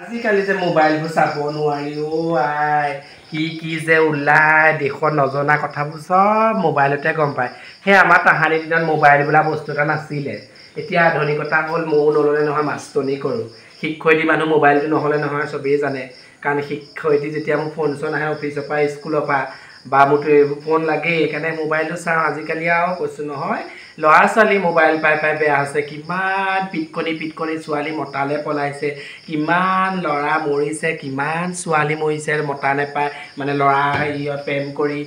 আজিকালি যে মোবাইলবোৰ চাব নোৱাৰি আই কি যে ওলাই দেশত নজনা কথাবোৰ চব মোবাইলতে গম পায়। সেই আমাৰ তাহানি দিনত মোবাইল বোলা বস্তু এটা নাছিলে। এতিয়া আধুনিকতা হ'ল ময়ো নল'লে নহয় মাষ্টনি কৰোঁ। শিক্ষয়িত্ৰী মানুহ মোবাইলটো নহ'লে নহয় চবেই জানে। কাৰণ শিক্ষয়িত্ৰী যেতিয়া মোৰ ফোন চোন আহে অফিচৰ পৰা স্কুলৰ পৰা বা মোৰতো এইবোৰ ফোন লাগেই, সেইকাৰণে মোবাইলটো চাওঁ। আজিকালি আৰু কৈছোঁ নহয় ল'ৰা ছোৱালী মোবাইল পাই বেয়া হৈছে। কিমান পিটকনি ছোৱালী মতালে পলাইছে, কিমান ল'ৰা মৰিছে, কিমান ছোৱালী মৰিছে মতা নেপায় মানে ল'ৰা হেৰিয়ত প্ৰেম কৰি।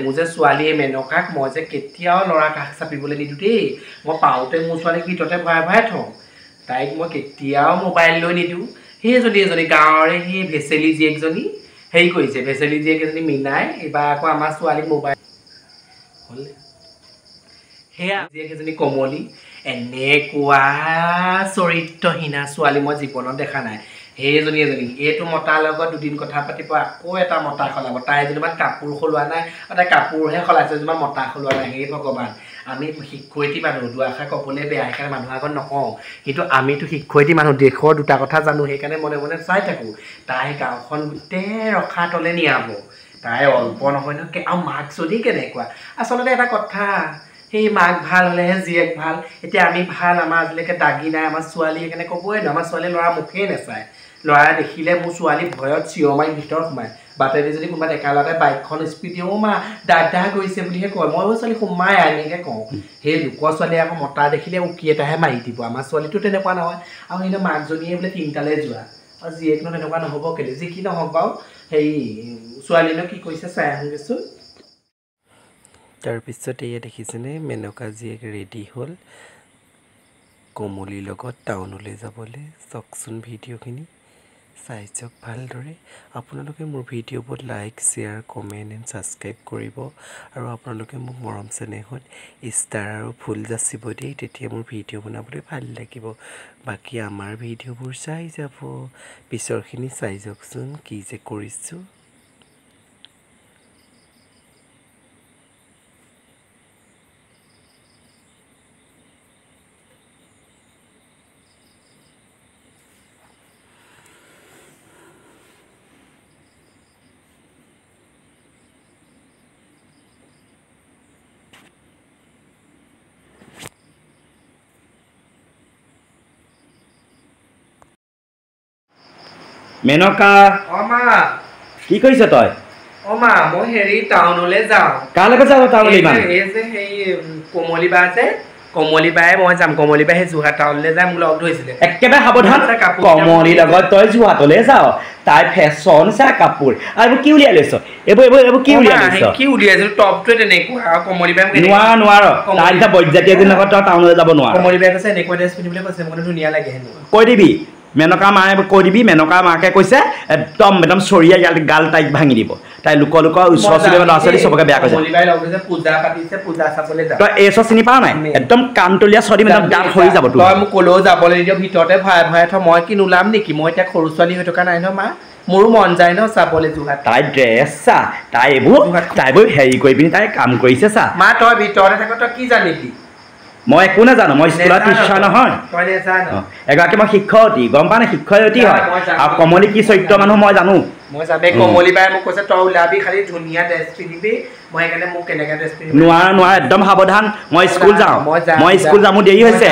মোৰ যে ছোৱালীয়ে মেনকাক মই যে কেতিয়াও ল'ৰা কাষ চাপিবলৈ নিদিওঁ দেই। মই পাওঁতে মোৰ ছোৱালীক ভিতৰতে ভৰাই থওঁ। তাইক মই কেতিয়াও মোবাইল লৈ নিদিওঁ। এজনী গাঁৱৰে সেই ভেচেলি জীয়েকজনী হেৰি কৰিছে, ভেচেলি জীয়েক এজনী মিনাই এইবাৰ আকৌ আমাৰ ছোৱালীক মোবাইল হ'ল। সেয়া জীয়েক এজনী কমলী, এনেকুৱা চৰিত্ৰহীনা ছোৱালী মই জীৱনত দেখা নাই। সেইজনী এইটো মতাৰ লগত দুদিন কথা পাতিব, আকৌ এটা মতা সলাব। তাই যেনিবা কাপোৰ সলোৱা নাই, তাই কাপোৰহে সলাইছে, যেনিবা মতা সলোৱা নাই। সেই ভগৱান, আমি শিক্ষয়িত্ৰী মানুহ, দুআষাৰ ক'বলৈ বেয়া, সেইকাৰণে মানুহৰ আগত নকওঁ। কিন্তু আমিতো শিক্ষয়িত্ৰী মানুহ, দেশৰ দুটা কথা জানো, সেইকাৰণে মনে মনে চাই থাকোঁ। তাই গাঁওখন গোটেই ৰখা তলে নিয়াব। তাই অল্প নহয় ন, আৰু মাকজনী কেনেকুৱা। আচলতে এটা কথা, সেই মাক ভাল হ'লেহে জীয়েক ভাল। এতিয়া আমি ভাল, আমাৰ আজিলৈকে দাগী নাই। আমাৰ ছোৱালী সেইকাৰণে ক'বই নোৱাৰো, আমাৰ ছোৱালীয়ে ল'ৰা মুখেই নেচায়। ল'ৰাই দেখিলে মোৰ ছোৱালী ভয়ত চিঞৰ মাৰি ভিতৰত সোমায়। বাটেদি যদি কোনোবা ডেকা ল'ৰাটাই বাইকখন স্পীড দিয়ে, মা দাদা গৈছে বুলিহে কয়। মই ছোৱালী সোমাই এনেকৈ কওঁ। সেই লোকৰ ছোৱালীয়ে আকৌ মতা দেখিলে উকি এটাহে মাৰি দিব। আমাৰ ছোৱালীটো তেনেকুৱা নহয়। আৰু সেই মাকজনীয়ে বোলে তিনিটালৈ যোৱা, আৰু জীয়েকনো তেনেকুৱা নহ'ব কেলৈ। যি কি নহওক বাৰু, হেৰি ছোৱালীনো কি কৰিছে চাই আহোঁগৈচোন। তাৰপিছত এয়া দেখিছেনে, মেনকা জীয়েক ৰেডি হ'ল কমলীৰ লগত টাউনলৈ যাবলৈ। চাওকচোন ভিডিঅ'খিনি, চাই চাওক ভালদৰে। আপোনালোকে মোৰ ভিডিঅ'বোৰ like, share, comment and subscribe কৰিব। আৰু আপোনালোকে মোক মৰম চেনেহত ষ্টাৰ আৰু ফুল যাচিব দেই, তেতিয়া মোৰ ভিডিঅ' বনাবলৈ ভাল লাগিব। বাকী আমাৰ ভিডিঅ'বোৰ চাই যাব, পিছৰখিনি চাই যাওকচোন কি যে কৰিছোঁ। মেনকা, মা কি কৰিছ তই? মা মই হেৰি টাউনলৈ যাওঁ। কাৰ লগত যাব টাউনলৈ ইমান? এই যে সেই কমলী বা আছে, কমলী বাই মই যাম। কমলী বাই সেই যোৰহাট টাউনলৈ যাই মোক লগ ধৰিছিলে। একেবাৰে সাৱধান, কমলীৰ লগত তই যোৰহাটলৈ যাওঁ। তাই ফেশ্বন চা কাপোৰ আৰু এইবোৰ কি উলিয়াই লৈছ? এইবোৰ কি উলিয়াই লৈছ? কি উলিয়াইছিলো, টপটোৱে তেনেকুৱা। আৰু কমলী বাই নোৱাৰ তাই এতিয়া বৈজাতি এজনীৰ লগত তই টাউনলৈ যাব নোৱাৰ। কমলী বাই কৈছে এনেকুৱা ড্ৰেছ পিন্ধিবলৈ কৈছে, মোক ধুনীয়া লাগে হেনো। কৈ দিবি মেনকা মায়ে, কৈ দিবি মেনকা মাকে কৈছে একদম চৰিয়া গাল তাইক ভাঙি দিব। তাই লোকৰ ওচৰ চুবুৰীয়া ল'ৰা ছোৱালী চবকে বেয়া কৈছে। পূজা পাতিছে, পূজা চাবলৈ যাম। তই এই চিনি পাৱ নাই? একদম কাণতলীয়া ছোৱালী, একদম দাঁত সৰি যাব। তই মোক ক'লেও যাবলৈ নিদিয়, ভিতৰতে ভৰাই থ। মই কি নোলাম নেকি? মই এতিয়া সৰু ছোৱালী হৈ থকা নাই ন মা, মোৰো মন যায় ন চাবলৈ যোৰহাট। তাই ড্ৰেছ চা, তাই এইবোৰ হেৰি কৰি পিনি তাই কাম কৰিছে চা। মা তই ভিতৰতে থাক, তই কি জানিবি? মই একো নাজানো, মই স্কুলত টিচাৰ নহয়। এগৰাকী মই শিক্ষয়িত্ৰী, গম পা নাই? শিক্ষয়িত্ৰী হয়। আৰু কমলী কি চৰিত্ৰ মানুহ মই জানো। মই যাবে, কমলী বাই মোক কৈছে তই ওলাবি, খালি ধুনীয়া ড্ৰেছ পিন্ধিবি। মই সেইকাৰণে মোক কেনেকৈ ড্ৰেছ পিন্ধিবি নোৱাৰ, একদম সাৱধান। মই স্কুল যাওঁ, মোৰ দেৰি হৈছে।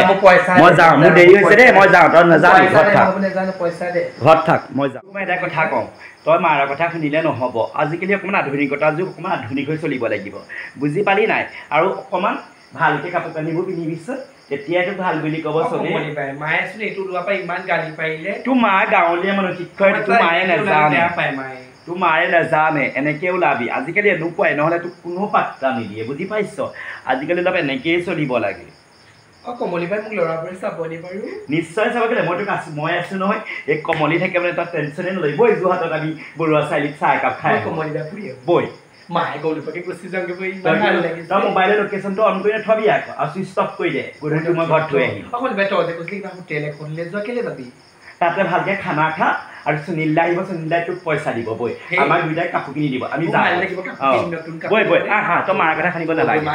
মই যাওঁ, মোৰ দেৰি হৈছে দেই, মই যাওঁ। তই নাযাবি, ঘৰত থাক, মই যাওঁ। মই এটা কথা কওঁ, তই মাৰ কথা শুনিলে নহ'ব। আজিকালি অকণমান আধুনিকতাৰ যুগ, অকণমান আধুনিক হৈ চলিব লাগিব, বুজি পালি নাই? আৰু অকণমান ভালকৈ কাপোৰ কানিবোৰ পিন্ধিবিচোন, তেতিয়াইতো ভাল বুলি ক'ব চবেই। মায়েচোন এইটো লোৱাৰ পৰা ইমান গালি পাৰিলে। তোৰ মা গাঁৱলীয়া মানুহ, শিক্ষয়িত্ৰী, তোৰ মায়ে নাজানে, তোৰ মায়ে নাজানে। এনেকৈ ওলাবি, আজিকালি এনেকুৱাই, নহ'লে তোক কোনো পাত্তা নিদিয়ে, বুজি পাইছ? আজিকালি অলপ এনেকৈয়ে চলিব লাগে। কমলী বাই মোক ল'ৰাবোৰে চাবনি বাৰু? নিশ্চয় চাব গ'লে, মই আছো নহয়। এই কমলী থাকে মানে তই টেনশ্যনে নলবি। বৈ যোৰহাটত আমি বৰুৱা চাৰিআলিত চাহ একাপ খাই কমলী বাই ফুৰি বৈ। মায়ে গৌৰীপাকে গুচি যাওঁগে, তই মোবাইলৰ লোকেশ্যনটো অন কৰি থবি আকৌ, আৰু চুইচ অফ কৰি দে। গধূলি মই ঘৰত থৈ আহিম। হোটেল এখনলৈ যোৱা, কেলৈ যাবি? তাতে ভালকে খানা খা, আৰু সুনীল দা আহিব, সুনীল দাই তোক পইচা দিব। বৈ, আমাৰ দুইটাই কাপোৰ কিনি দিব, আমি যাম। বৈ আহা, তই মাৰ কথা শুনিব নালাগে।